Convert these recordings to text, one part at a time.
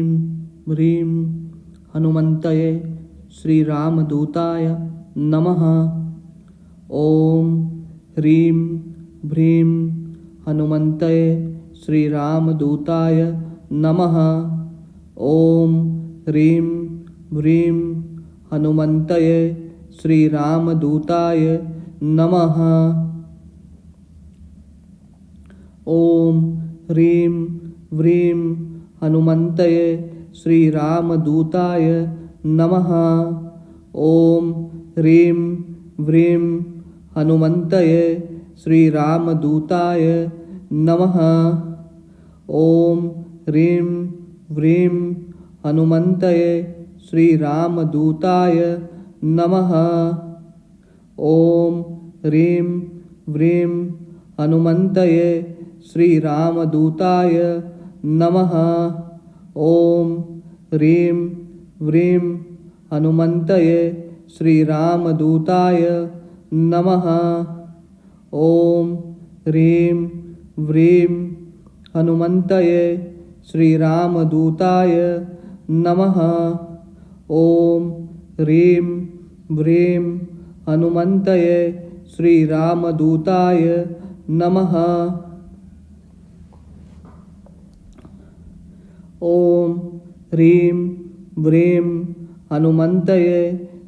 ह्रीं हनुमन्तये श्रीरामदूताय नमः। ॐ ह्रीं ह्रीं हनुमन्तये श्रीरामदूताय नमः। ॐ ह्रीं ह्रीं हनुमन्तये श्रीरामदूताय नमः। ॐ ह्रीं ह्रीं हनुमन्तये श्रीरामदूताय नमः। ॐ ह्रीं ह्रीं हनुमन्तये श्रीरामदूताय नमः। ॐ ह्रीं ह्रीं हनुमन्तये श्रीरामदूताय नमः। ॐ ह्रीं ह्रीं हनुमन्तये श्रीरामदूताय नमः। ॐ ह्रीं ह्रीं हनुमन्तये श्रीरामदूताय नमः। ॐ ह्रीं ह्रीं हनुमन्तये श्रीरामदूताय नमः। ॐ ह्रीं ह्रीं हनुमन्तये श्रीरामदूताय नमः। ॐ ह्रीं ह्रीं हनुमन्तये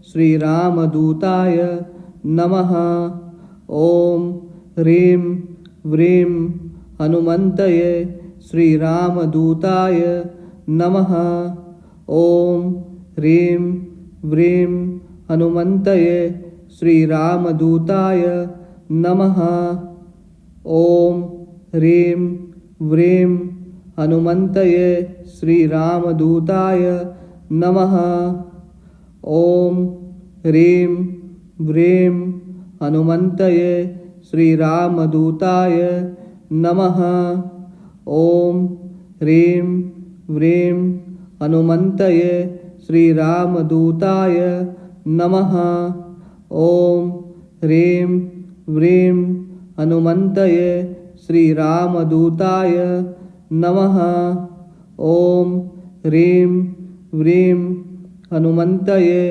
श्रीरामदूताय नमः। ॐ ह्रीं ह्रीं हनुमन्तये श्रीरामदूताय नमः। ॐ ह्रीं ह्रीं हनुमन्तये श्रीरामदूताय नमः। ॐ ह्रीं ह्रीं हनुमन्तये श्रीरामदूताय नमः। ॐ ह्रीं ह्रीं हनुमन्तये श्रीरामदूताय नमः। ॐ ह्रीं ह्रीं हनुमन्तये श्रीरामदूताय नमः। ॐ ह्रीं ह्रीं हनुमन्तये श्रीरामदूताय नमः। ॐ ह्रीं ह्रीं हनुमन्तये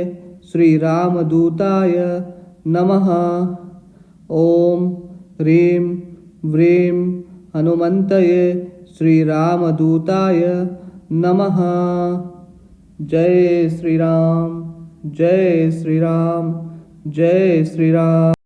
श्रीरामदूताय नमः। ॐ ह्रीं ह्रीं हनुमन्तये श्रीरामदूताय नमः। जय श्री राम, जय श्री राम, जय श्री राम।